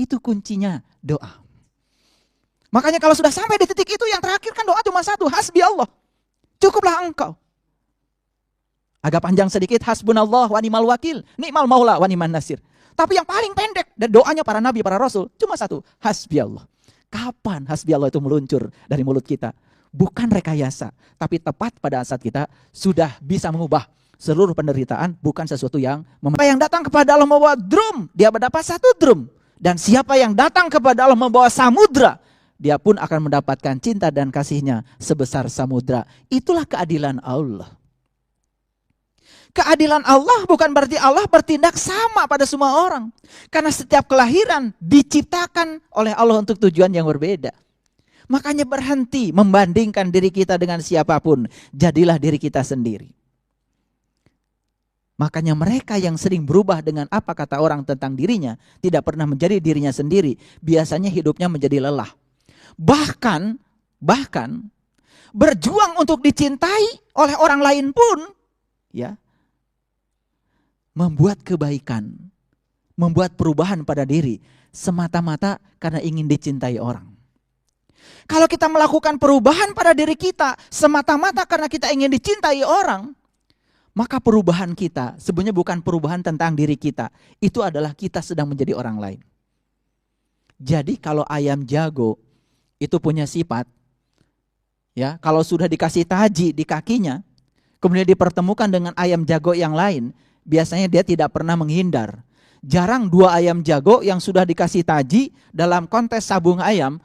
Itu kuncinya doa. Makanya kalau sudah sampai di titik itu, yang terakhir kan doa cuma satu, hasbi Allah. Cukuplah engkau. Agak panjang sedikit, hasbunallah wa ni'mal wakil, ni'mal maula wa ni'man nasir. Tapi yang paling pendek, dan doanya para nabi, para rasul, cuma satu, hasbi Allah. Kapan hasbi Allah itu meluncur dari mulut kita? Bukan rekayasa, tapi tepat pada saat kita sudah bisa mengubah seluruh penderitaan, bukan sesuatu yang siapa yang datang kepada Allah membawa drum, dia mendapat satu drum. Dan siapa yang datang kepada Allah membawa samudra, dia pun akan mendapatkan cinta dan kasihnya sebesar samudra. Itulah keadilan Allah. Keadilan Allah bukan berarti Allah bertindak sama pada semua orang. Karena setiap kelahiran diciptakan oleh Allah untuk tujuan yang berbeda. Makanya berhenti membandingkan diri kita dengan siapapun. Jadilah diri kita sendiri. Makanya mereka yang sering berubah dengan apa kata orang tentang dirinya, tidak pernah menjadi dirinya sendiri, biasanya hidupnya menjadi lelah. Bahkan berjuang untuk dicintai oleh orang lain pun, ya, membuat kebaikan, membuat perubahan pada diri semata-mata karena ingin dicintai orang. Kalau kita melakukan perubahan pada diri kita semata-mata karena kita ingin dicintai orang, maka perubahan kita sebenarnya bukan perubahan tentang diri kita. Itu adalah kita sedang menjadi orang lain. Jadi kalau ayam jago itu punya sifat, ya, kalau sudah dikasih taji di kakinya, kemudian dipertemukan dengan ayam jago yang lain, biasanya dia tidak pernah menghindar. Jarang dua ayam jago yang sudah dikasih taji dalam kontes sabung ayam,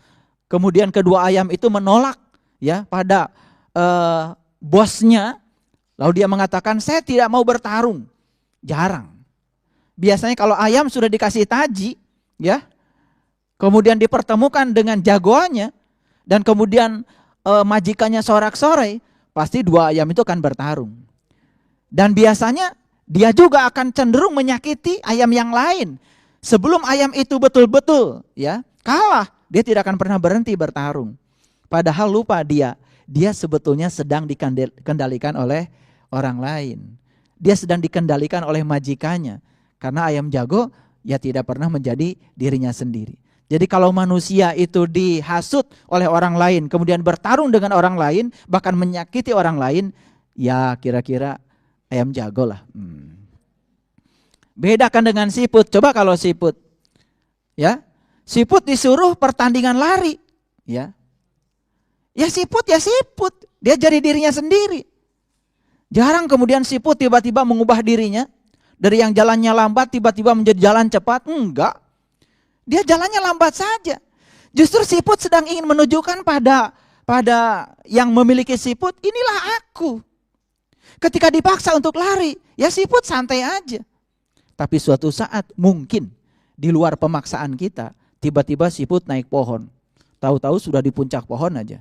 kemudian kedua ayam itu menolak, ya, pada bosnya. Lalu dia mengatakan, saya tidak mau bertarung. Jarang. Biasanya kalau ayam sudah dikasih taji, ya, kemudian dipertemukan dengan jagoannya, dan kemudian majikannya sorak-sorai, pasti dua ayam itu akan bertarung. Dan biasanya dia juga akan cenderung menyakiti ayam yang lain. Sebelum ayam itu betul-betul, ya, kalah, dia tidak akan pernah berhenti bertarung. Padahal lupa dia sebetulnya sedang dikendalikan oleh orang lain. Dia sedang dikendalikan oleh majikannya. Karena ayam jago ya tidak pernah menjadi dirinya sendiri. Jadi kalau manusia itu dihasut oleh orang lain, kemudian bertarung dengan orang lain, bahkan menyakiti orang lain, ya kira-kira ayam jago lah. Bedakan dengan siput. Coba kalau siput, ya, siput disuruh pertandingan lari, ya siput, dia jadi dirinya sendiri. Jarang kemudian siput tiba-tiba mengubah dirinya dari yang jalannya lambat tiba-tiba menjadi jalan cepat. Enggak, dia jalannya lambat saja. Justru siput sedang ingin menunjukkan pada yang memiliki siput, inilah aku. Ketika dipaksa untuk lari, ya siput santai aja. Tapi suatu saat mungkin di luar pemaksaan kita, tiba-tiba siput naik pohon. Tahu-tahu sudah di puncak pohon aja.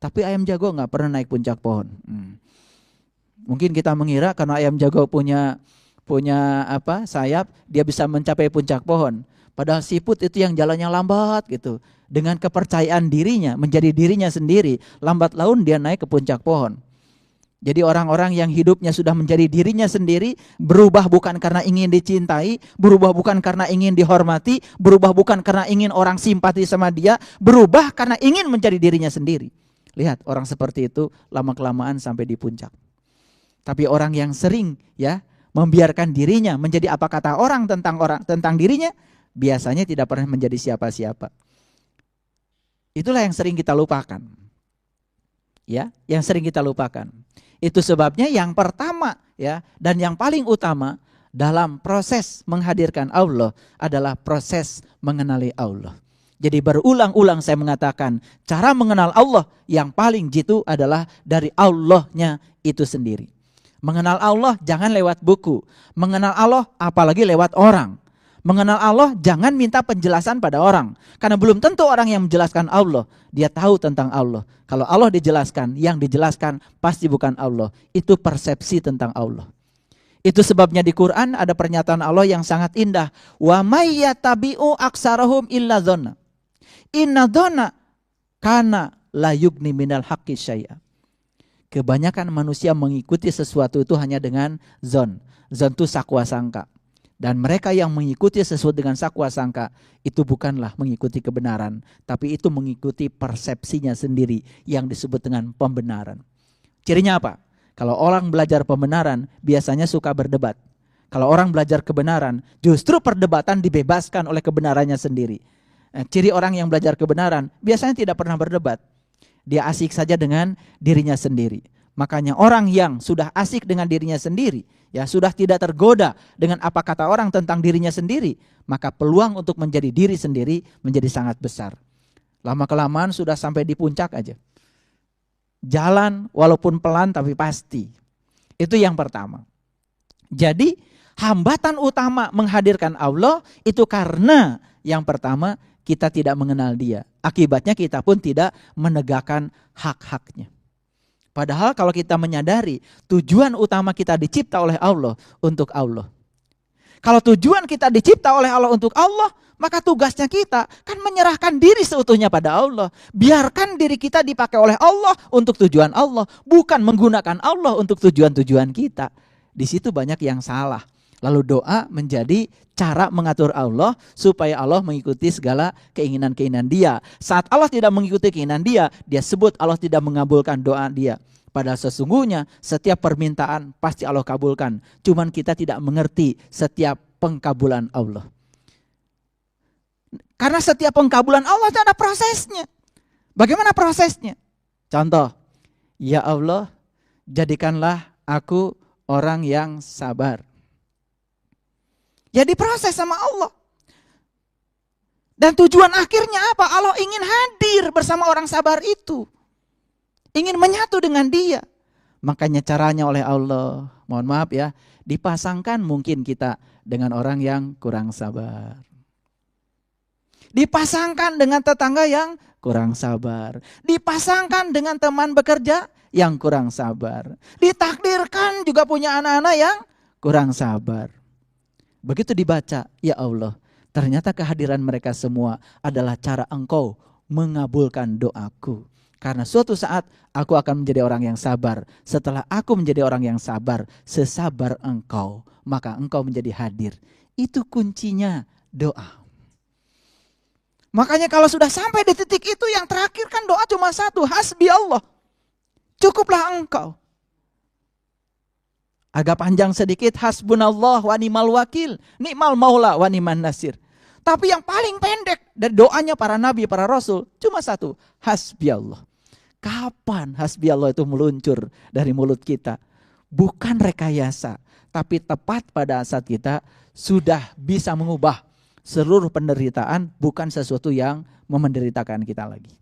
Tapi ayam jago nggak pernah naik puncak pohon. Mungkin kita mengira karena ayam jago punya sayap, dia bisa mencapai puncak pohon. Padahal siput itu yang jalannya lambat gitu. Dengan kepercayaan dirinya, menjadi dirinya sendiri, lambat laun dia naik ke puncak pohon. Jadi orang-orang yang hidupnya sudah menjadi dirinya sendiri, berubah bukan karena ingin dicintai, berubah bukan karena ingin dihormati, berubah bukan karena ingin orang simpati sama dia, berubah karena ingin menjadi dirinya sendiri. Lihat, orang seperti itu lama-kelamaan sampai di puncak. Tapi orang yang sering, ya, membiarkan dirinya menjadi apa kata orang tentang dirinya, biasanya tidak pernah menjadi siapa-siapa. Itulah yang sering kita lupakan. Ya, yang sering kita lupakan. Itu sebabnya yang pertama, ya, dan yang paling utama dalam proses menghadirkan Allah adalah proses mengenali Allah. Jadi berulang-ulang saya mengatakan, cara mengenal Allah yang paling jitu adalah dari Allahnya itu sendiri. Mengenal Allah jangan lewat buku. Mengenal Allah apalagi lewat orang. Mengenal Allah jangan minta penjelasan pada orang. Karena belum tentu orang yang menjelaskan Allah, dia tahu tentang Allah. Kalau Allah dijelaskan, yang dijelaskan pasti bukan Allah. Itu persepsi tentang Allah. Itu sebabnya di Quran ada pernyataan Allah yang sangat indah. Wa may yattabi'u aksarahum illa dzanna. Inna dzanna kana la yugni minal haqqi syai'a. Kebanyakan manusia mengikuti sesuatu itu hanya dengan zon. Zon itu sakwa sangka. Dan mereka yang mengikuti sesuatu dengan sakwa sangka, itu bukanlah mengikuti kebenaran, tapi itu mengikuti persepsinya sendiri yang disebut dengan pembenaran. Cirinya apa? Kalau orang belajar pembenaran, biasanya suka berdebat. Kalau orang belajar kebenaran, justru perdebatan dibebaskan oleh kebenarannya sendiri. Ciri orang yang belajar kebenaran, biasanya tidak pernah berdebat. Dia asik saja dengan dirinya sendiri. Makanya orang yang sudah asik dengan dirinya sendiri, ya sudah tidak tergoda dengan apa kata orang tentang dirinya sendiri, maka peluang untuk menjadi diri sendiri menjadi sangat besar. Lama-kelamaan sudah sampai di puncak aja. Jalan walaupun pelan tapi pasti. Itu yang pertama. Jadi hambatan utama menghadirkan Allah itu karena yang pertama kita tidak mengenal Dia. Akibatnya kita pun tidak menegakkan hak-haknya. Padahal kalau kita menyadari tujuan utama kita dicipta oleh Allah untuk Allah. Kalau tujuan kita dicipta oleh Allah untuk Allah, maka tugasnya kita kan menyerahkan diri seutuhnya pada Allah. Biarkan diri kita dipakai oleh Allah untuk tujuan Allah, bukan menggunakan Allah untuk tujuan-tujuan kita. Di situ banyak yang salah. Lalu doa menjadi cara mengatur Allah supaya Allah mengikuti segala keinginan-keinginan Dia. Saat Allah tidak mengikuti keinginan Dia, Dia sebut Allah tidak mengabulkan doa Dia. Padahal sesungguhnya setiap permintaan pasti Allah kabulkan. Cuman kita tidak mengerti setiap pengkabulan Allah. Karena setiap pengkabulan Allah itu ada prosesnya. Bagaimana prosesnya? Contoh, ya Allah, jadikanlah aku orang yang sabar. Ya diproses sama Allah. Dan tujuan akhirnya apa? Allah ingin hadir bersama orang sabar itu. Ingin menyatu dengan Dia. Makanya caranya oleh Allah, mohon maaf ya, dipasangkan mungkin kita dengan orang yang kurang sabar. Dipasangkan dengan tetangga yang kurang sabar. Dipasangkan dengan teman bekerja yang kurang sabar. Ditakdirkan juga punya anak-anak yang kurang sabar. Begitu dibaca, ya Allah, ternyata kehadiran mereka semua adalah cara Engkau mengabulkan doaku. Karena suatu saat aku akan menjadi orang yang sabar. Setelah aku menjadi orang yang sabar, sesabar Engkau, maka Engkau menjadi hadir. Itu kuncinya doa. Makanya kalau sudah sampai di titik itu, yang terakhir kan doa cuma satu, hasbi Allah. Cukuplah Engkau. Agak panjang sedikit, hasbunallah wa ni'mal wakil, ni'mal maula wa ni'man nasir. Tapi yang paling pendek dari doanya para nabi, para rasul, cuma satu, hasbi Allah. Kapan hasbi Allah itu meluncur dari mulut kita? Bukan rekayasa, tapi tepat pada saat kita sudah bisa mengubah seluruh penderitaan, bukan sesuatu yang memenderitakan kita lagi.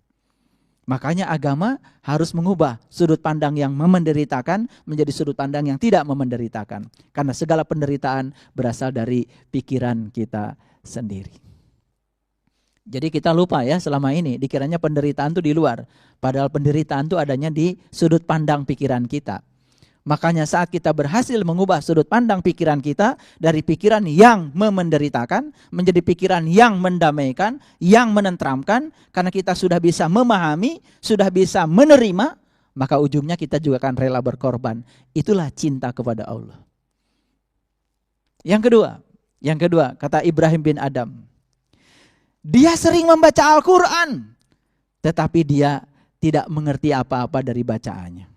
Makanya agama harus mengubah sudut pandang yang memenderitakan menjadi sudut pandang yang tidak memenderitakan. Karena segala penderitaan berasal dari pikiran kita sendiri. Jadi kita lupa ya selama ini dikiranya penderitaan itu di luar. Padahal penderitaan itu adanya di sudut pandang pikiran kita. Makanya saat kita berhasil mengubah sudut pandang pikiran kita dari pikiran yang memenderitakan menjadi pikiran yang mendamaikan, yang menenteramkan, karena kita sudah bisa memahami, sudah bisa menerima, maka ujungnya kita juga akan rela berkorban. Itulah cinta kepada Allah. Yang kedua, kata Ibrahim bin Adam, dia sering membaca Al-Quran, tetapi dia tidak mengerti apa-apa dari bacaannya.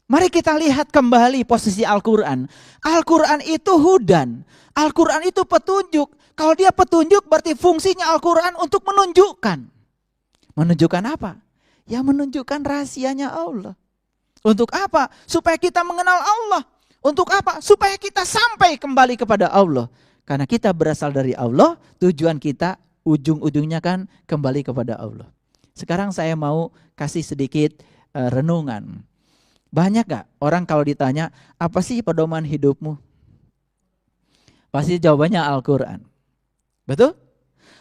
Mari kita lihat kembali posisi Al-Quran. Al-Quran itu hudan. Al-Quran itu petunjuk. Kalau dia petunjuk berarti fungsinya Al-Quran untuk menunjukkan. Menunjukkan apa? Ya menunjukkan rahasianya Allah. Untuk apa? Supaya kita mengenal Allah. Untuk apa? Supaya kita sampai kembali kepada Allah. Karena kita berasal dari Allah, tujuan kita ujung-ujungnya kan kembali kepada Allah. Sekarang saya mau kasih sedikit renungan. Banyak gak orang kalau ditanya, apa sih pedoman hidupmu? Pasti jawabannya Al-Quran. Betul?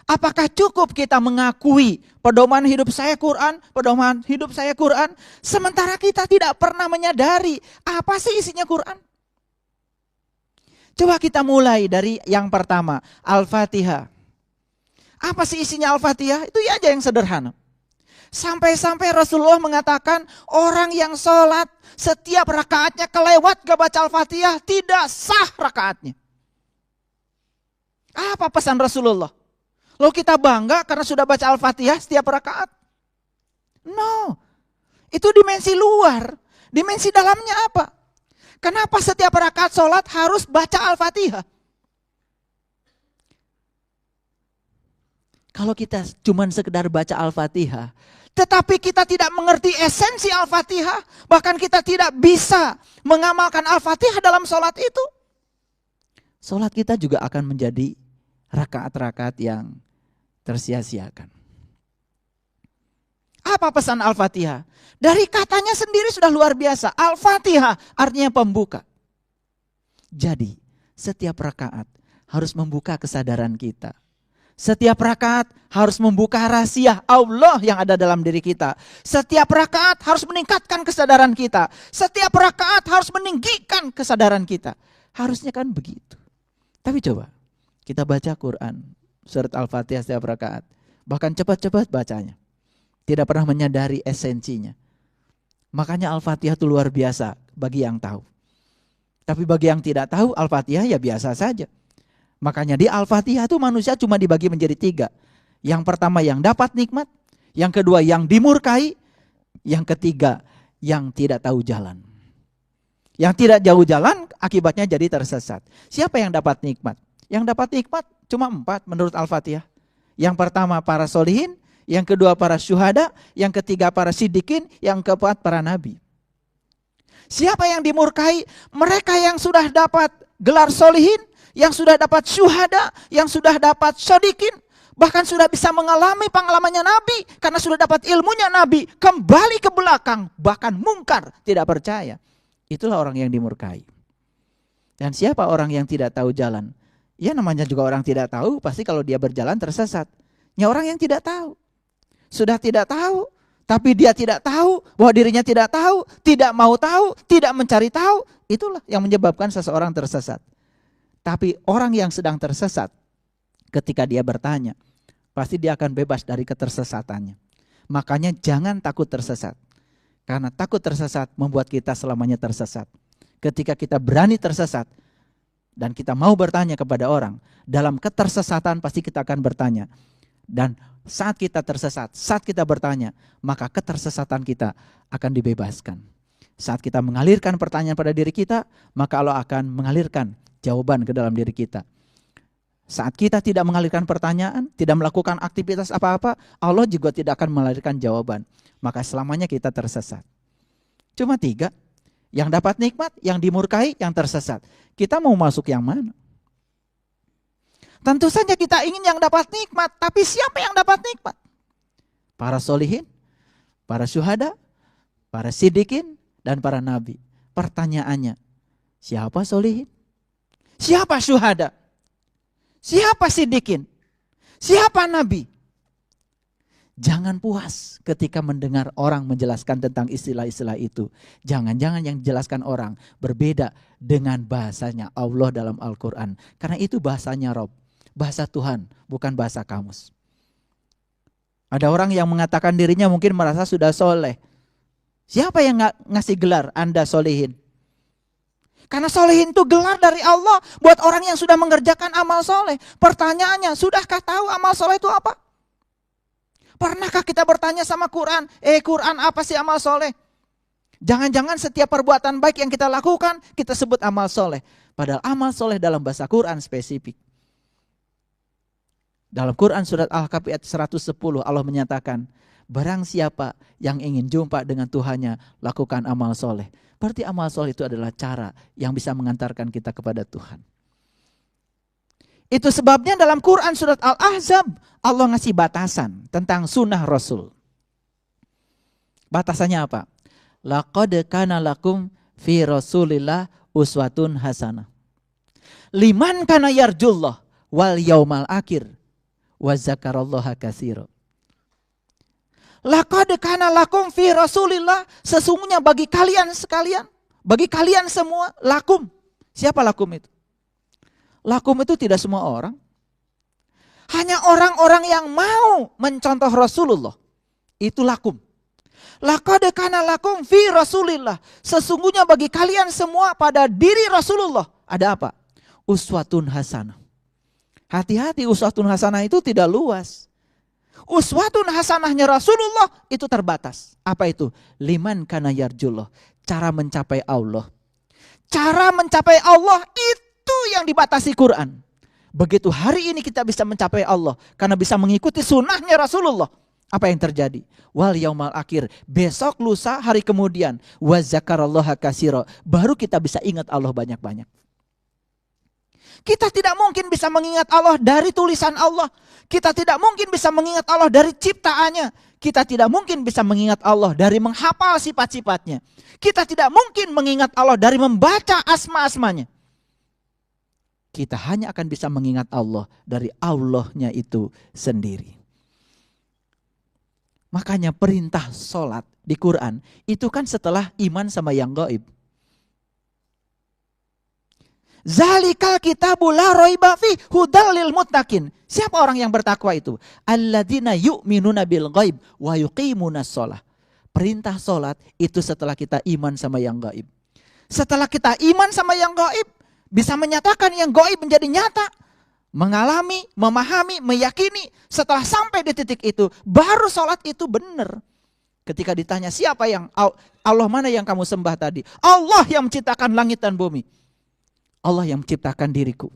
Apakah cukup kita mengakui pedoman hidup saya Quran, pedoman hidup saya Quran, sementara kita tidak pernah menyadari apa sih isinya Quran? Coba kita mulai dari yang pertama, Al-Fatihah. Apa sih isinya Al-Fatihah? Itu aja yang sederhana. Sampai-sampai Rasulullah mengatakan orang yang sholat setiap rakaatnya kelewat gak baca Al-Fatihah tidak sah rakaatnya. Apa pesan Rasulullah? Lalu kita bangga karena sudah baca Al-Fatihah setiap rakaat? No, itu dimensi luar. Dimensi dalamnya apa? Kenapa setiap rakaat sholat harus baca Al-Fatihah? Kalau kita cuma sekedar baca Al-Fatihah, tetapi kita tidak mengerti esensi Al-Fatihah, bahkan kita tidak bisa mengamalkan Al-Fatihah dalam sholat itu, sholat kita juga akan menjadi rakaat-rakaat yang tersia-siakan. Apa pesan Al-Fatihah? Dari katanya sendiri sudah luar biasa. Al-Fatihah artinya pembuka. Jadi setiap rakaat harus membuka kesadaran kita. Setiap rakaat harus membuka rahasia Allah yang ada dalam diri kita. Setiap rakaat harus meningkatkan kesadaran kita. Setiap rakaat harus meninggikan kesadaran kita. Harusnya kan begitu. Tapi coba kita baca Quran, surat Al-Fatihah setiap rakaat. Bahkan cepat-cepat bacanya. Tidak pernah menyadari esensinya. Makanya Al-Fatihah itu luar biasa bagi yang tahu. Tapi bagi yang tidak tahu, Al-Fatihah ya biasa saja. Makanya di Al-Fatihah itu manusia cuma dibagi menjadi 3. Yang pertama yang dapat nikmat, yang kedua yang dimurkai, yang ketiga yang tidak tahu jalan. Yang tidak jauh jalan akibatnya jadi tersesat. Siapa yang dapat nikmat? Yang dapat nikmat cuma 4 menurut Al-Fatihah. Yang pertama para solihin, yang kedua para syuhada, yang ketiga para siddiqin, yang keempat para nabi. Siapa yang dimurkai? Mereka yang sudah dapat gelar solihin, yang sudah dapat syuhada, yang sudah dapat shodikin, bahkan sudah bisa mengalami pengalamannya Nabi, karena sudah dapat ilmunya Nabi, kembali ke belakang, bahkan mungkar, tidak percaya. Itulah orang yang dimurkai. Dan siapa orang yang tidak tahu jalan? Ya namanya juga orang tidak tahu, pasti kalau dia berjalan tersesat. Ya orang yang tidak tahu, sudah tidak tahu, tapi dia tidak tahu, bahwa dirinya tidak tahu, tidak mau tahu, tidak mencari tahu, itulah yang menyebabkan seseorang tersesat. Tapi orang yang sedang tersesat, ketika dia bertanya, pasti dia akan bebas dari ketersesatannya. Makanya jangan takut tersesat. Karena takut tersesat membuat kita selamanya tersesat. Ketika kita berani tersesat, dan kita mau bertanya kepada orang, dalam ketersesatan pasti kita akan bertanya. Dan saat kita tersesat, saat kita bertanya, maka ketersesatan kita akan dibebaskan. Saat kita mengalirkan pertanyaan pada diri kita, maka Allah akan mengalirkan jawaban ke dalam diri kita. Saat kita tidak mengalirkan pertanyaan, tidak melakukan aktivitas apa-apa, Allah juga tidak akan mengalirkan jawaban. Maka selamanya kita tersesat. Cuma 3, yang dapat nikmat, yang dimurkai, yang tersesat. Kita mau masuk yang mana? Tentu saja kita ingin yang dapat nikmat, tapi siapa yang dapat nikmat? Para solihin, para syuhada, para siddiqin, dan para nabi. Pertanyaannya, siapa solihin? Siapa syuhada? Siapa siddiqin? Siapa nabi? Jangan puas ketika mendengar orang menjelaskan tentang istilah-istilah itu. Jangan-jangan yang dijelaskan orang berbeda dengan bahasanya Allah dalam Al-Quran. Karena itu bahasanya Rob, bahasa Tuhan, bukan bahasa kamus. Ada orang yang mengatakan dirinya mungkin merasa sudah soleh. Siapa yang ngasih gelar Anda solehin? Karena solehin itu gelar dari Allah buat orang yang sudah mengerjakan amal soleh. Pertanyaannya, sudahkah tahu amal soleh itu apa? Pernahkah kita bertanya sama Quran, Quran apa sih amal soleh? Jangan-jangan setiap perbuatan baik yang kita lakukan, kita sebut amal soleh. Padahal amal soleh dalam bahasa Quran spesifik. Dalam Quran surat Al-Kahfi ayat 110 Allah menyatakan, barang siapa yang ingin jumpa dengan Tuhannya, lakukan amal soleh. Berarti amal soleh itu adalah cara yang bisa mengantarkan kita kepada Tuhan. Itu sebabnya dalam Quran surat Al-Ahzab, Allah ngasih batasan tentang sunnah Rasul. Batasannya apa? Laqad kana lakum fi Rasulillah uswatun hasanah. Liman kana yarjullah wal yaumal akhir wa zakarallaha katsira. Laqad kana lakum fi Rasulillah, sesungguhnya bagi kalian sekalian, bagi kalian semua, lakum. Siapa lakum itu? Lakum itu tidak semua orang. Hanya orang-orang yang mau mencontoh Rasulullah. Itu lakum. Laqad kana lakum fi Rasulillah. Sesungguhnya bagi kalian semua pada diri Rasulullah ada apa? Uswatun hasanah. Hati-hati, uswatun hasanah itu tidak luas. Uswatun hasanahnya Rasulullah itu terbatas. Apa itu? Liman kana yarjullah. Cara mencapai Allah. Cara mencapai Allah itu yang dibatasi Quran. Begitu hari ini kita bisa mencapai Allah karena bisa mengikuti sunnahnya Rasulullah. Apa yang terjadi? Wal yaumal akhir, besok lusa hari kemudian, wa zakarallaha katsira, baru kita bisa ingat Allah banyak-banyak. Kita tidak mungkin bisa mengingat Allah dari tulisan Allah. Kita tidak mungkin bisa mengingat Allah dari ciptaannya. Kita tidak mungkin bisa mengingat Allah dari menghafal sifat-sifatnya. Kita tidak mungkin mengingat Allah dari membaca asma-asmanya. Kita hanya akan bisa mengingat Allah dari Allahnya itu sendiri. Makanya perintah sholat di Quran itu kan setelah iman sama yang gaib. Zalikal kitabul la raiba fi hudal lil muttaqin. Siapa orang yang bertakwa itu? Alladzina yu'minuna bil ghaib wa yuqimunas shalah. Perintah sholat itu setelah kita iman sama yang gaib. Setelah kita iman sama yang gaib, bisa menyatakan yang gaib menjadi nyata. Mengalami, memahami, meyakini. Setelah sampai di titik itu, baru sholat itu benar. Ketika ditanya siapa yang, Allah mana yang kamu sembah tadi? Allah yang menciptakan langit dan bumi. Allah yang menciptakan diriku.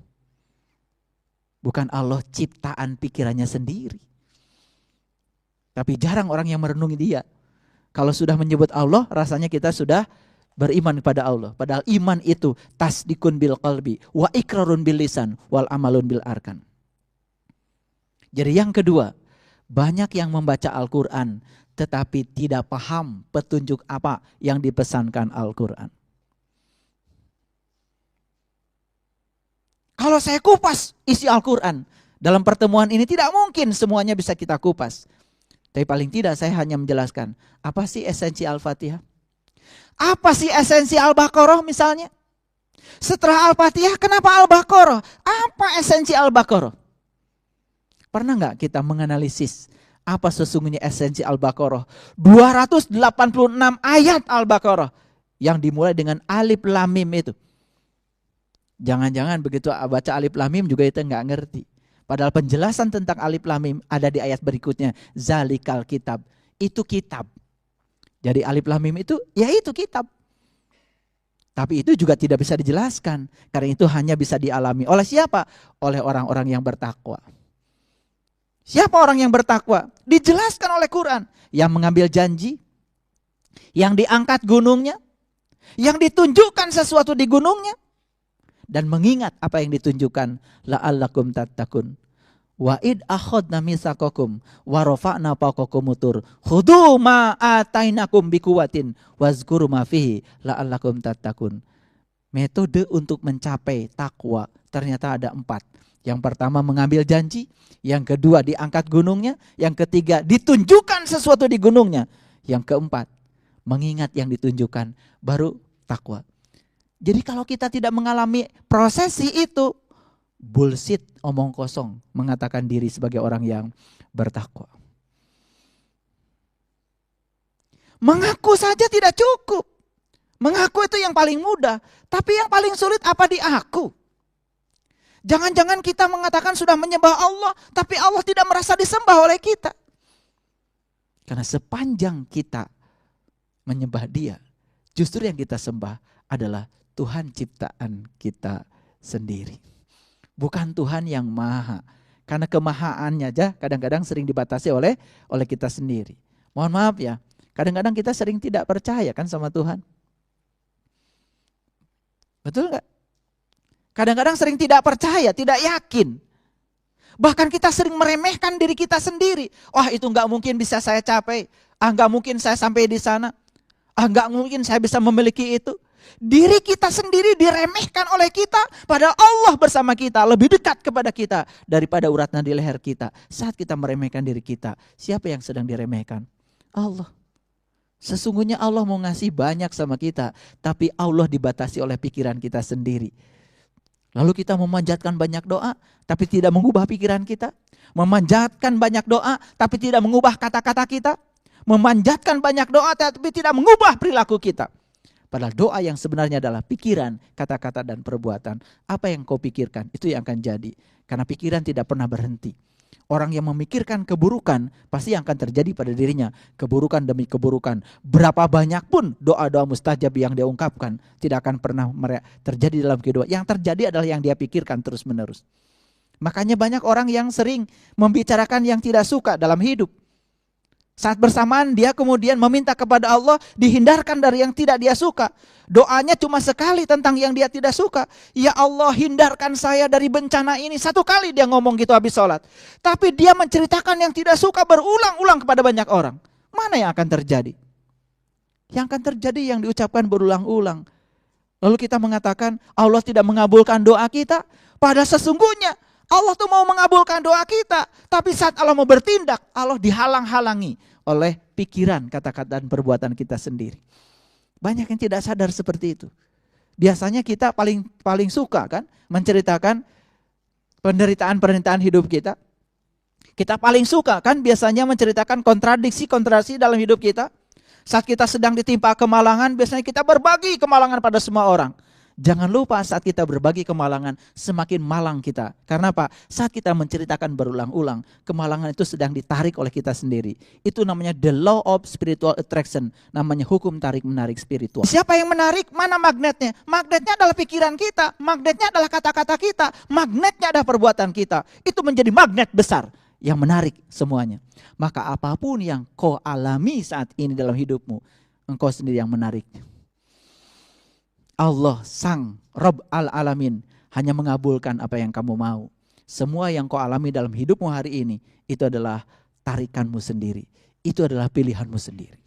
Bukan Allah ciptaan pikirannya sendiri. Tapi jarang orang yang merenungi dia. Kalau sudah menyebut Allah, rasanya kita sudah beriman kepada Allah. Padahal iman itu tasdikun bil qalbi wa ikrarun bil lisan wal amalun bil arkan. Jadi yang kedua, banyak yang membaca Al-Quran tetapi tidak paham petunjuk apa yang dipesankan Al-Quran. Kalau saya kupas isi Al-Quran dalam pertemuan ini tidak mungkin semuanya bisa kita kupas. Tapi paling tidak saya hanya menjelaskan apa sih esensi Al-Fatihah. Apa sih esensi Al-Baqarah misalnya? Setelah Al-Fatihah kenapa Al-Baqarah? Apa esensi Al-Baqarah? Pernah nggak kita menganalisis apa sesungguhnya esensi Al-Baqarah? 286 ayat Al-Baqarah yang dimulai dengan Alif Lam Mim itu. Jangan-jangan begitu baca Alif Lam Mim juga itu nggak ngerti. Padahal penjelasan tentang Alif Lam Mim ada di ayat berikutnya. Zalikal kitab. Itu kitab. Jadi Alif Lam Mim itu, ya itu kitab. Tapi itu juga tidak bisa dijelaskan. Karena itu hanya bisa dialami. Oleh siapa? Oleh orang-orang yang bertakwa. Siapa orang yang bertakwa? Dijelaskan oleh Quran. Yang mengambil janji. Yang diangkat gunungnya. Yang ditunjukkan sesuatu di gunungnya. Dan mengingat apa yang ditunjukkan. La'allakum tattaqun. Wa id akhadna mitsaqakum wa rafa'na fawqakum tur khudhu ma atainakum biquwatin wazkuru ma fihi la'allakum tattaqun. Metode untuk mencapai takwa ternyata ada 4. Yang pertama mengambil janji, yang kedua diangkat gunungnya, yang ketiga ditunjukkan sesuatu di gunungnya, yang keempat mengingat yang ditunjukkan, baru takwa. Jadi kalau kita tidak mengalami prosesi itu, bullshit, omong kosong, mengatakan diri sebagai orang yang bertakwa. Mengaku saja tidak cukup. Mengaku itu yang paling mudah, tapi yang paling sulit apa di aku? Jangan-jangan kita mengatakan sudah menyembah Allah, tapi Allah tidak merasa disembah oleh kita. Karena sepanjang kita menyembah Dia, justru yang kita sembah adalah Tuhan ciptaan kita sendiri. Bukan Tuhan yang maha. Karena kemahaannya aja kadang-kadang sering dibatasi oleh kita sendiri. Mohon maaf ya, kadang-kadang kita sering tidak percaya kan sama Tuhan. Betul gak? Kadang-kadang sering tidak percaya, tidak yakin. Bahkan kita sering meremehkan diri kita sendiri. Wah itu gak mungkin bisa saya capai. Gak mungkin saya sampai di sana. Gak mungkin saya bisa memiliki itu. Diri kita sendiri diremehkan oleh kita, padahal Allah bersama kita, lebih dekat kepada kita daripada urat nadi leher kita. Saat kita meremehkan diri kita, siapa yang sedang diremehkan? Allah. Sesungguhnya Allah mau ngasih banyak sama kita, tapi Allah dibatasi oleh pikiran kita sendiri. Lalu kita memanjatkan banyak doa, tapi tidak mengubah pikiran kita. Memanjatkan banyak doa, tapi tidak mengubah kata-kata kita. memanjatkan banyak doa tapi tidak mengubah perilaku kita. Padahal doa yang sebenarnya adalah pikiran, kata-kata dan perbuatan. Apa yang kau pikirkan itu yang akan jadi. Karena pikiran tidak pernah berhenti. Orang yang memikirkan keburukan pasti yang akan terjadi pada dirinya. Keburukan demi keburukan. Berapa banyak pun doa-doa mustajab yang dia ungkapkan tidak akan pernah terjadi dalam kehidupan. Yang terjadi adalah yang dia pikirkan terus menerus. Makanya banyak orang yang sering membicarakan yang tidak suka dalam hidup. Saat bersamaan dia kemudian meminta kepada Allah dihindarkan dari yang tidak dia suka. Doanya cuma sekali tentang yang dia tidak suka. Ya Allah, hindarkan saya dari bencana ini. Satu kali dia ngomong gitu habis sholat. Tapi dia menceritakan yang tidak suka berulang-ulang kepada banyak orang. Mana yang akan terjadi? Yang akan terjadi yang diucapkan berulang-ulang. Lalu kita mengatakan Allah tidak mengabulkan doa kita. Padahal sesungguhnya Allah tuh mau mengabulkan doa kita. Tapi saat Allah mau bertindak, Allah dihalang-halangi oleh pikiran, kata-kata dan perbuatan kita sendiri. Banyak yang tidak sadar seperti itu. Biasanya kita paling suka kan menceritakan penderitaan hidup kita. Kita paling suka kan biasanya menceritakan kontradiksi dalam hidup kita. Saat kita sedang ditimpa kemalangan, biasanya kita berbagi kemalangan pada semua orang. Jangan lupa saat kita berbagi kemalangan, semakin malang kita. Karena apa? Saat kita menceritakan berulang-ulang, kemalangan itu sedang ditarik oleh kita sendiri. Itu namanya the law of spiritual attraction. Namanya hukum tarik-menarik spiritual. Siapa yang menarik? Mana magnetnya? Magnetnya adalah pikiran kita. Magnetnya adalah kata-kata kita. Magnetnya adalah perbuatan kita. Itu menjadi magnet besar yang menarik semuanya. Maka apapun yang kau alami saat ini dalam hidupmu, engkau sendiri yang menariknya. Allah sang Rabb al-Alamin hanya mengabulkan apa yang kamu mau. Semua yang kau alami dalam hidupmu hari ini itu adalah tarikanmu sendiri. Itu adalah pilihanmu sendiri.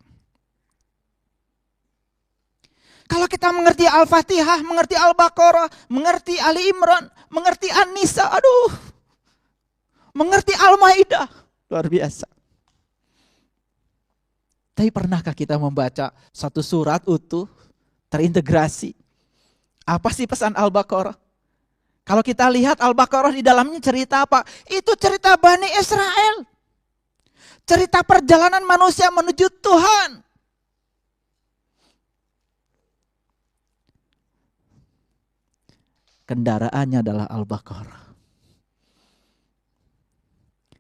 Kalau kita mengerti Al-Fatihah, mengerti Al-Baqarah, mengerti Ali Imran, mengerti An-Nisa, mengerti Al-Maidah, luar biasa. Tapi pernahkah kita membaca satu surat utuh, terintegrasi? Apa sih pesan Al-Baqarah? Kalau kita lihat Al-Baqarah di dalamnya cerita apa? Itu cerita Bani Israel. Cerita perjalanan manusia menuju Tuhan. Kendaraannya adalah Al-Baqarah.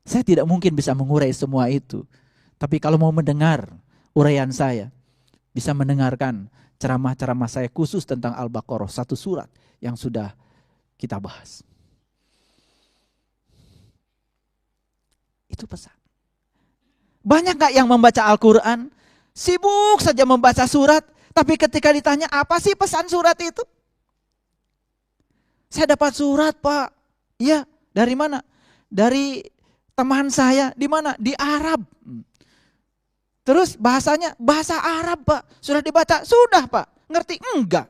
Saya tidak mungkin bisa mengurai semua itu. Tapi kalau mau mendengar uraian saya, bisa mendengarkan ceramah-ceramah saya khusus tentang Al-Baqarah, satu surat yang sudah kita bahas. Itu pesan. Banyak gak yang membaca Al-Quran, sibuk saja membaca surat, tapi ketika ditanya apa sih pesan surat itu? Saya dapat surat Pak. Iya, dari mana? Dari teman saya, di mana? Di Arab. Terus bahasanya bahasa Arab Pak. Sudah dibaca? Sudah Pak. Ngerti? Enggak.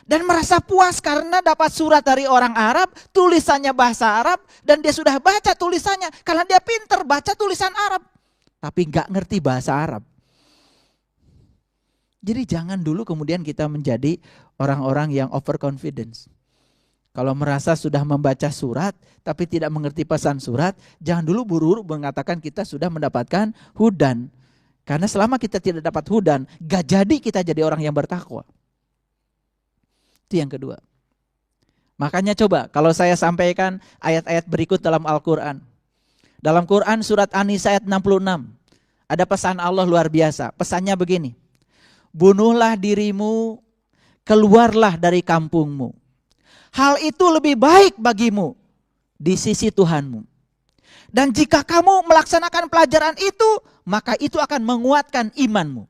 Dan merasa puas karena dapat surat dari orang Arab, tulisannya bahasa Arab, dan dia sudah baca tulisannya. Karena dia pinter baca tulisan Arab. Tapi enggak ngerti bahasa Arab. Jadi jangan dulu kemudian kita menjadi orang-orang yang overconfidence. Kalau merasa sudah membaca surat tapi tidak mengerti pesan surat, jangan dulu buru-buru mengatakan kita sudah mendapatkan hudan. Karena selama kita tidak dapat hudan, gak jadi kita jadi orang yang bertakwa. Itu yang kedua. Makanya coba kalau saya sampaikan ayat-ayat berikut dalam Al-Quran. Dalam Quran surat An-Nisa ayat 66, ada pesan Allah luar biasa. Pesannya begini, bunuhlah dirimu, keluarlah dari kampungmu. Hal itu lebih baik bagimu di sisi Tuhanmu. Dan jika kamu melaksanakan pelajaran itu, maka itu akan menguatkan imanmu.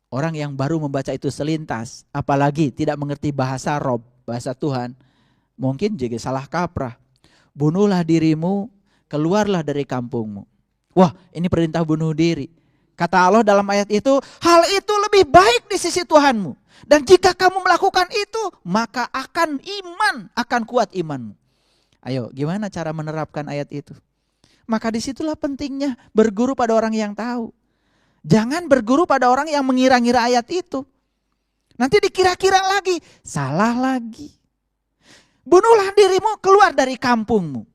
Orang yang baru membaca itu selintas, apalagi tidak mengerti bahasa Rob, bahasa Tuhan, mungkin juga salah kaprah. Bunuhlah dirimu, keluarlah dari kampungmu. Wah, ini perintah bunuh diri. Kata Allah dalam ayat itu, hal itu lebih baik di sisi Tuhanmu. Dan jika kamu melakukan itu, maka akan kuat imanmu. Ayo, gimana cara menerapkan ayat itu? Maka disitulah pentingnya berguru pada orang yang tahu. Jangan berguru pada orang yang mengira-ngira ayat itu. Nanti dikira-kira lagi, salah lagi. Bunuhlah dirimu, keluar dari kampungmu.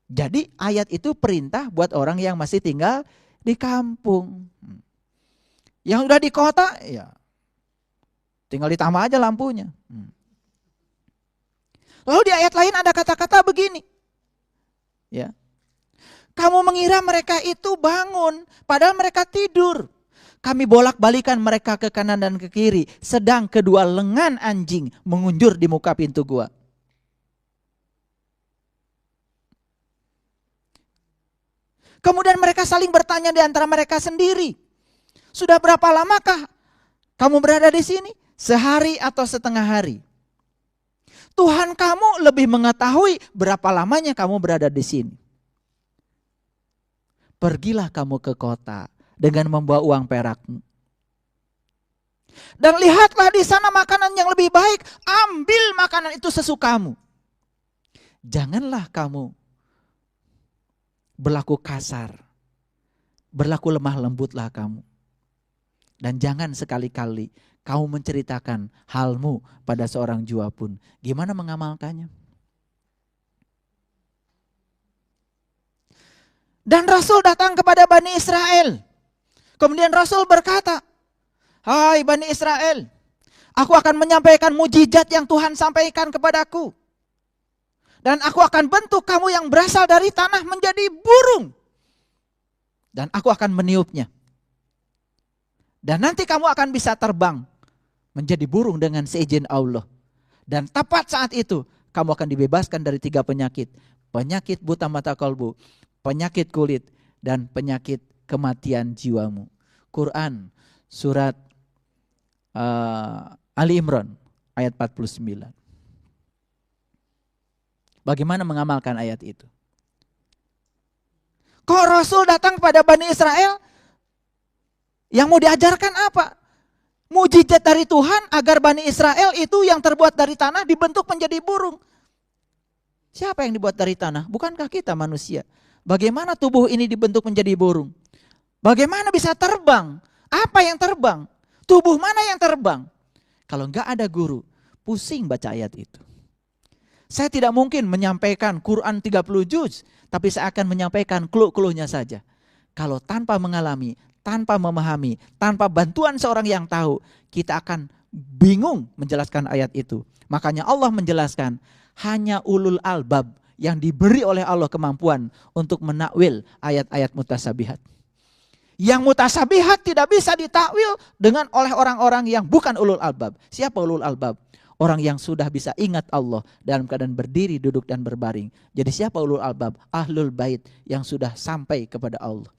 Jadi ayat itu perintah buat orang yang masih tinggal di kampung. Yang udah di kota, ya tinggal ditambah aja lampunya. Lalu di ayat lain ada kata-kata begini. Ya. Kamu mengira mereka itu bangun, padahal mereka tidur. Kami bolak-balikan mereka ke kanan dan ke kiri, sedang kedua lengan anjing mengunjur di muka pintu gua. Kemudian mereka saling bertanya di antara mereka sendiri. Sudah berapa lamakah kamu berada di sini? Sehari atau setengah hari? Tuhan kamu lebih mengetahui berapa lamanya kamu berada di sini. Pergilah kamu ke kota dengan membawa uang perakmu. Dan lihatlah di sana makanan yang lebih baik. Ambil makanan itu sesukamu. Janganlah kamu berlaku kasar. Berlaku lemah lembutlah kamu. Dan jangan sekali-kali kamu menceritakan halmu pada seorang jua pun. Gimana mengamalkannya? Dan Rasul datang kepada Bani Israel. Kemudian Rasul berkata, hai Bani Israel, aku akan menyampaikan mujizat yang Tuhan sampaikan kepadaku. Dan aku akan bentuk kamu yang berasal dari tanah menjadi burung. Dan aku akan meniupnya. Dan nanti kamu akan bisa terbang menjadi burung dengan seizin Allah. Dan tepat saat itu kamu akan dibebaskan dari 3 penyakit. Penyakit buta mata kalbu, penyakit kulit, dan penyakit kematian jiwamu. Quran surat Ali Imran ayat 49. Bagaimana mengamalkan ayat itu? Kok Rasul datang kepada Bani Israel? Yang mau diajarkan apa? Mujizat dari Tuhan agar Bani Israel itu yang terbuat dari tanah dibentuk menjadi burung. Siapa yang dibuat dari tanah? Bukankah kita manusia? Bagaimana tubuh ini dibentuk menjadi burung? Bagaimana bisa terbang? Apa yang terbang? Tubuh mana yang terbang? Kalau enggak ada guru, pusing baca ayat itu. Saya tidak mungkin menyampaikan Quran 30 juz, tapi saya akan menyampaikan clue-cluenya saja. Kalau tanpa mengalami, tanpa memahami, tanpa bantuan seorang yang tahu, kita akan bingung menjelaskan ayat itu. Makanya Allah menjelaskan, hanya ulul albab yang diberi oleh Allah kemampuan untuk menakwil ayat-ayat mutasabihat. Yang mutasabihat tidak bisa ditakwil dengan oleh orang-orang yang bukan ulul albab. Siapa ulul albab? Orang yang sudah bisa ingat Allah dalam keadaan berdiri, duduk, dan berbaring. Jadi siapa ulul albab? Ahlul bait yang sudah sampai kepada Allah.